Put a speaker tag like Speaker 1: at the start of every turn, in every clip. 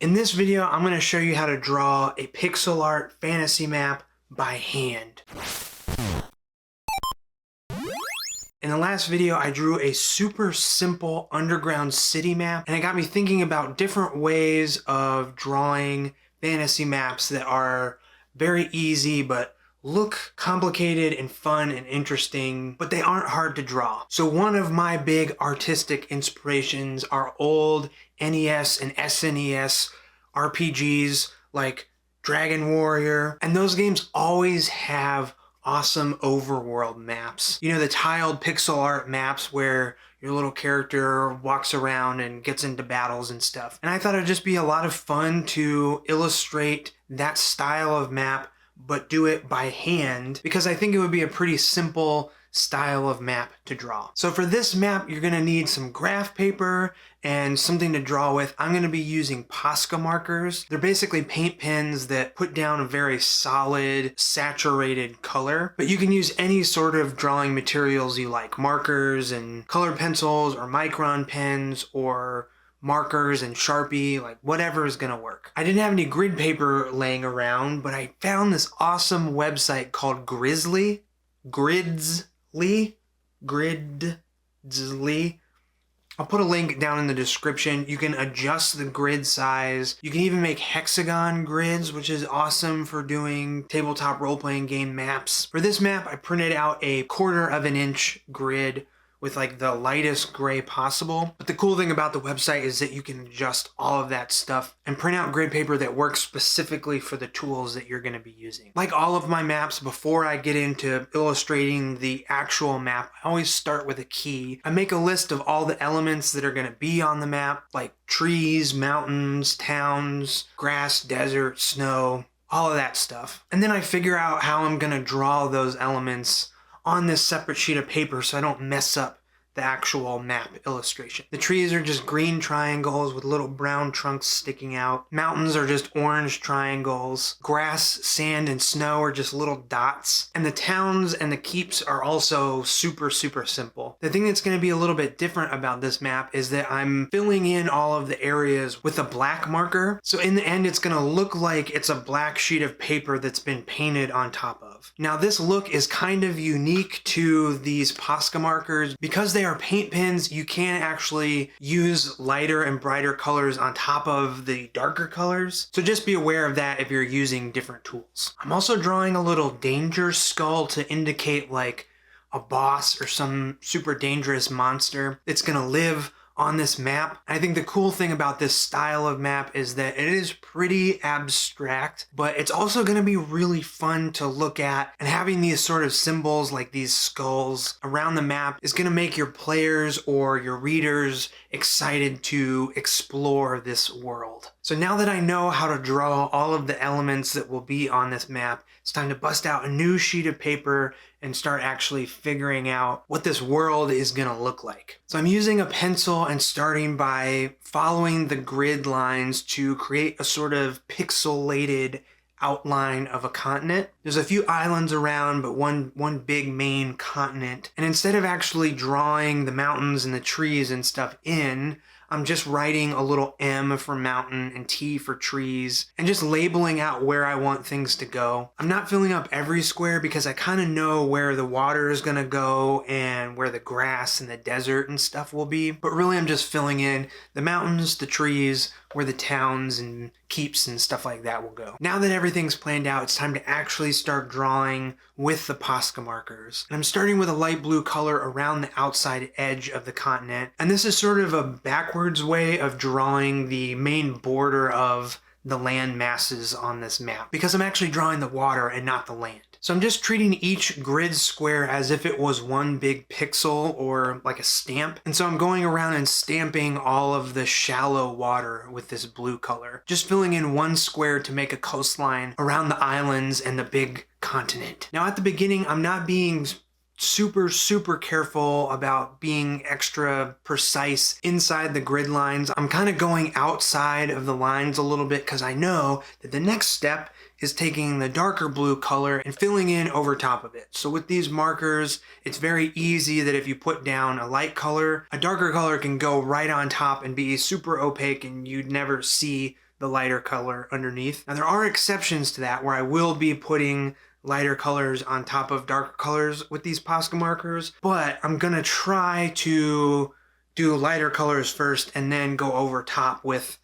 Speaker 1: In this video, I'm going to show you how to draw a pixel art fantasy map by hand. In the last video, I drew a super simple underground city map, and it got me thinking about different ways of drawing fantasy maps that are very easy but look complicated and fun and interesting, but they aren't hard to draw. So one of my big artistic inspirations are old NES and SNES RPGs like Dragon Warrior, and those games always have awesome overworld maps. You know, the tiled pixel art maps where your little character walks around and gets into battles and stuff. And I thought it'd just be a lot of fun to illustrate that style of map, but do it by hand, because I think it would be a pretty simple style of map to draw. So for this map, you're gonna need some graph paper and something to draw with. I'm gonna be using Posca markers. They're basically paint pens that put down a very solid, saturated color, but you can use any sort of drawing materials you like. Markers and colored pencils or micron pens or markers and Sharpie, like whatever is gonna work. I didn't have any grid paper laying around, but I found this awesome website called Gridly. I'll put a link down in the description. You can adjust the grid size. You can even make hexagon grids, which is awesome for doing tabletop role-playing game maps. For this map, I printed out a 1/4 of an inch grid with like the lightest gray possible. But the cool thing about the website is that you can adjust all of that stuff and print out grid paper that works specifically for the tools that you're gonna be using. Like all of my maps, before I get into illustrating the actual map, I always start with a key. I make a list of all the elements that are gonna be on the map, like trees, mountains, towns, grass, desert, snow, all of that stuff. And then I figure out how I'm gonna draw those elements on this separate sheet of paper so I don't mess up the actual map illustration. The trees are just green triangles with little brown trunks sticking out. Mountains are just orange triangles. Grass, sand, and snow are just little dots. And the towns and the keeps are also super, super simple. The thing that's going to be a little bit different about this map is that I'm filling in all of the areas with a black marker. So in the end, it's going to look like it's a black sheet of paper that's been painted on top of. Now this look is kind of unique to these Posca markers. Because they are paint pens, you can actually use lighter and brighter colors on top of the darker colors. So just be aware of that if you're using different tools. I'm also drawing a little danger skull to indicate like a boss or some super dangerous monster that's gonna live on this map. I think the cool thing about this style of map is that it is pretty abstract, but it's also going to be really fun to look at, and having these sort of symbols like these skulls around the map is going to make your players or your readers excited to explore this world. So now that I know how to draw all of the elements that will be on this map, it's time to bust out a new sheet of paper and start actually figuring out what this world is gonna look like. So I'm using a pencil and starting by following the grid lines to create a sort of pixelated outline of a continent. There's a few islands around, but one big main continent. And instead of actually drawing the mountains and the trees and stuff in, I'm just writing a little M for mountain and T for trees and just labeling out where I want things to go. I'm not filling up every square because I kind of know where the water is going to go and where the grass and the desert and stuff will be. But really I'm just filling in the mountains, the trees, where the towns and keeps and stuff like that will go. Now that everything's planned out, it's time to actually start drawing with the Posca markers. And I'm starting with a light blue color around the outside edge of the continent. And this is sort of a backwards way of drawing the main border of the land masses on this map, because I'm actually drawing the water and not the land. So I'm just treating each grid square as if it was one big pixel or like a stamp. And so I'm going around and stamping all of the shallow water with this blue color, just filling in one square to make a coastline around the islands and the big continent. Now at the beginning, I'm not being super careful about being extra precise inside the grid lines. I'm kind of going outside of the lines a little bit because I know that the next step is taking the darker blue color and filling in over top of it. So with these markers, it's very easy that if you put down a light color, a darker color can go right on top and be super opaque and you'd never see the lighter color underneath. Now there are exceptions to that where I will be putting lighter colors on top of darker colors with these Posca markers, but I'm gonna try to do lighter colors first and then go over top with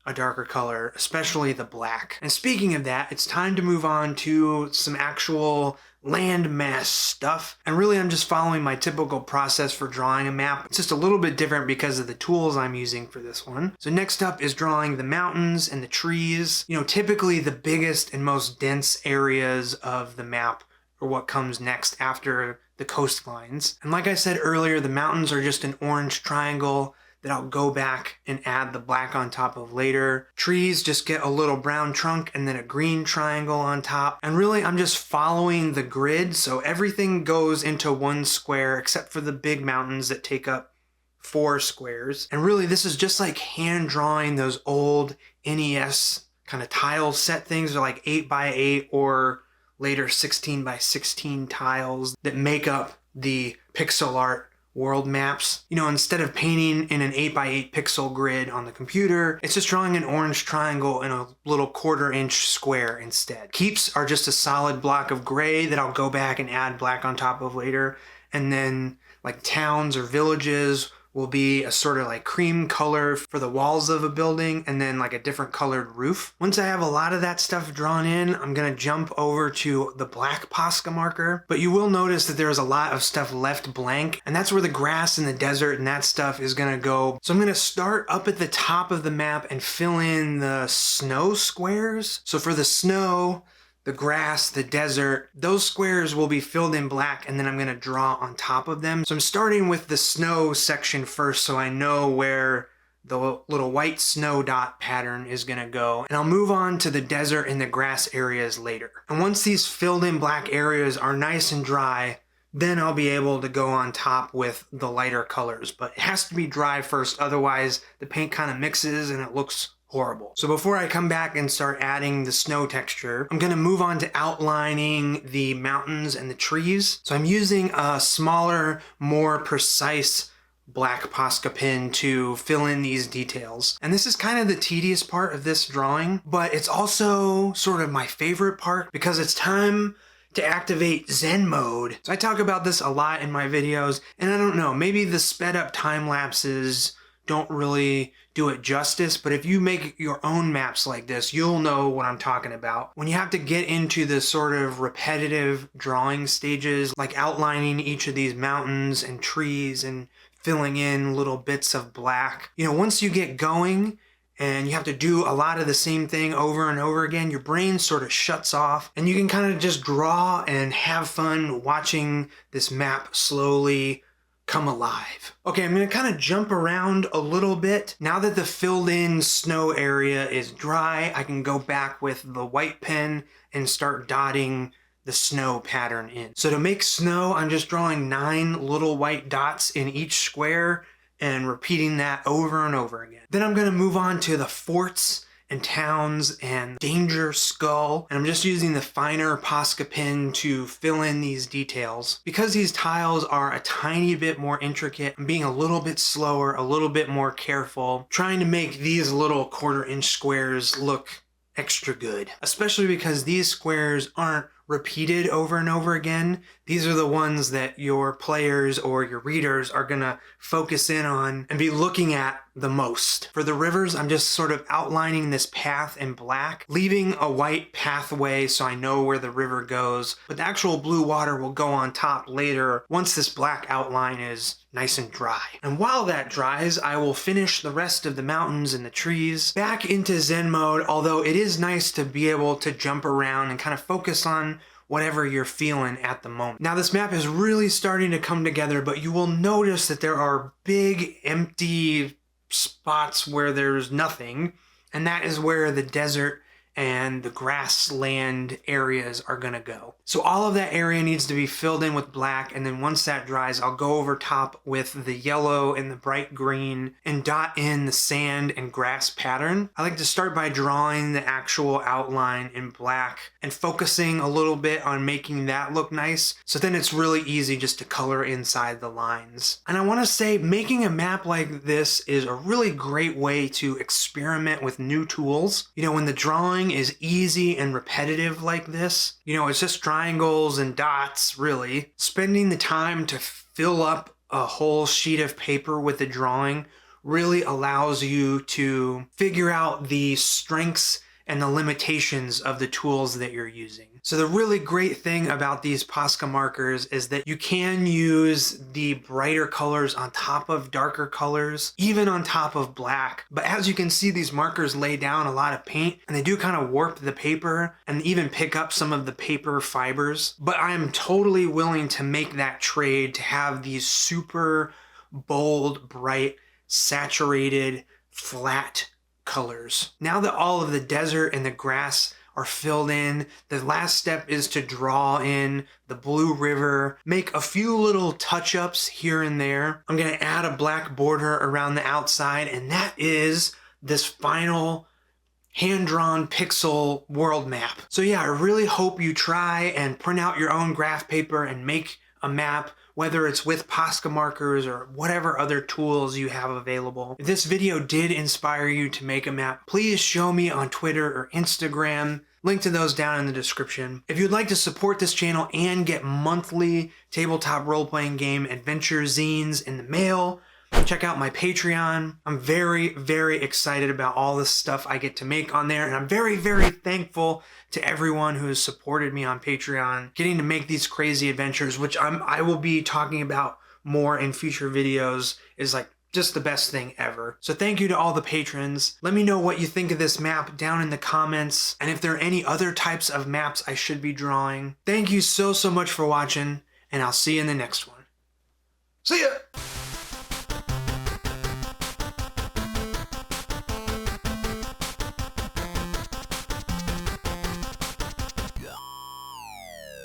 Speaker 1: a darker color, especially the black. And speaking of that, it's time to move on to some actual landmass stuff. And really I'm just following my typical process for drawing a map. It's just a little bit different because of the tools I'm using for this one. So next up is drawing the mountains and the trees. You know, typically the biggest and most dense areas of the map are what comes next after the coastlines. And like I said earlier, the mountains are just an orange triangle that I'll go back and add the black on top of later. Trees just get a little brown trunk and then a green triangle on top. And really I'm just following the grid, so everything goes into one square except for the big mountains that take up 4 squares. And really this is just like hand drawing those old NES kind of tile set things. They're like 8x8 or later 16x16 tiles that make up the pixel art world maps. You know, instead of painting in an 8x8 pixel grid on the computer, it's just drawing an orange triangle in a little 1/4 square instead. Keeps are just a solid block of gray that I'll go back and add black on top of later. And then like towns or villages will be a sort of like cream color for the walls of a building and then like a different colored roof. Once I have a lot of that stuff drawn in, I'm gonna jump over to the black Posca marker. But you will notice that there's a lot of stuff left blank, and that's where the grass and the desert and that stuff is gonna go. So I'm gonna start up at the top of the map and fill in the snow squares. So for the snow, the grass, the desert, those squares will be filled in black, and then I'm gonna draw on top of them. So I'm starting with the snow section first so I know where the little white snow dot pattern is gonna go. And I'll move on to the desert and the grass areas later. And once these filled in black areas are nice and dry, then I'll be able to go on top with the lighter colors. But it has to be dry first, otherwise the paint kind of mixes and it looks horrible. So before I come back and start adding the snow texture, I'm gonna move on to outlining the mountains and the trees. So I'm using a smaller, more precise black Posca pen to fill in these details. And this is kind of the tedious part of this drawing, but it's also sort of my favorite part because it's time to activate Zen mode. So I talk about this a lot in my videos, and I don't know, maybe the sped up time lapses don't really do it justice, but if you make your own maps like this, you'll know what I'm talking about. When you have to get into the sort of repetitive drawing stages, like outlining each of these mountains and trees and filling in little bits of black, you know, once you get going and you have to do a lot of the same thing over and over again, your brain sort of shuts off and you can kind of just draw and have fun watching this map slowly come alive. Okay, I'm gonna kind of jump around a little bit. Now that the filled in snow area is dry, I can go back with the white pen and start dotting the snow pattern in. So to make snow, I'm just drawing 9 little white dots in each square and repeating that over and over again. Then I'm gonna move on to the forts and towns and Danger Skull, and I'm just using the finer Posca pen to fill in these details. Because these tiles are a tiny bit more intricate, I'm being a little bit slower, a little bit more careful, trying to make these little 1/4 squares look extra good, especially because these squares aren't repeated over and over again. These are the ones that your players or your readers are gonna focus in on and be looking at the most. For the rivers, I'm just sort of outlining this path in black, leaving a white pathway so I know where the river goes, but the actual blue water will go on top later once this black outline is nice and dry. And while that dries, I will finish the rest of the mountains and the trees back into Zen mode, although it is nice to be able to jump around and kind of focus on whatever you're feeling at the moment. Now this map is really starting to come together, but you will notice that there are big empty spots where there's nothing, and that is where the desert and the grassland areas are gonna go. So all of that area needs to be filled in with black, and then once that dries, I'll go over top with the yellow and the bright green and dot in the sand and grass pattern. I like to start by drawing the actual outline in black and focusing a little bit on making that look nice, so then it's really easy just to color inside the lines. And I want to say making a map like this is a really great way to experiment with new tools. You know, when the drawing is easy and repetitive like this, you know, it's just triangles and dots really. Spending the time to fill up a whole sheet of paper with the drawing really allows you to figure out the strengths and the limitations of the tools that you're using. So the really great thing about these Posca markers is that you can use the brighter colors on top of darker colors, even on top of black. But as you can see, these markers lay down a lot of paint and they do kind of warp the paper and even pick up some of the paper fibers. But I'm totally willing to make that trade to have these super bold, bright, saturated, flat colors. Now that all of the desert and the grass are filled in, the last step is to draw in the blue river, make a few little touch-ups here and there. I'm gonna add a black border around the outside, and that is this final hand-drawn pixel world map. So yeah, I really hope you try and print out your own graph paper and make a map, whether it's with Posca markers or whatever other tools you have available. If this video did inspire you to make a map, please show me on Twitter or Instagram. Link to those down in the description. If you'd like to support this channel and get monthly tabletop role-playing game adventure zines in the mail, check out my Patreon. I'm very, very excited about all the stuff I get to make on there, and I'm very, very thankful to everyone who has supported me on Patreon, getting to make these crazy adventures, which I will be talking about more in future videos, is like just the best thing ever. So thank you to all the patrons. Let me know what you think of this map down in the comments, and if there are any other types of maps I should be drawing. Thank you so much for watching, and I'll see you in the next one. See ya!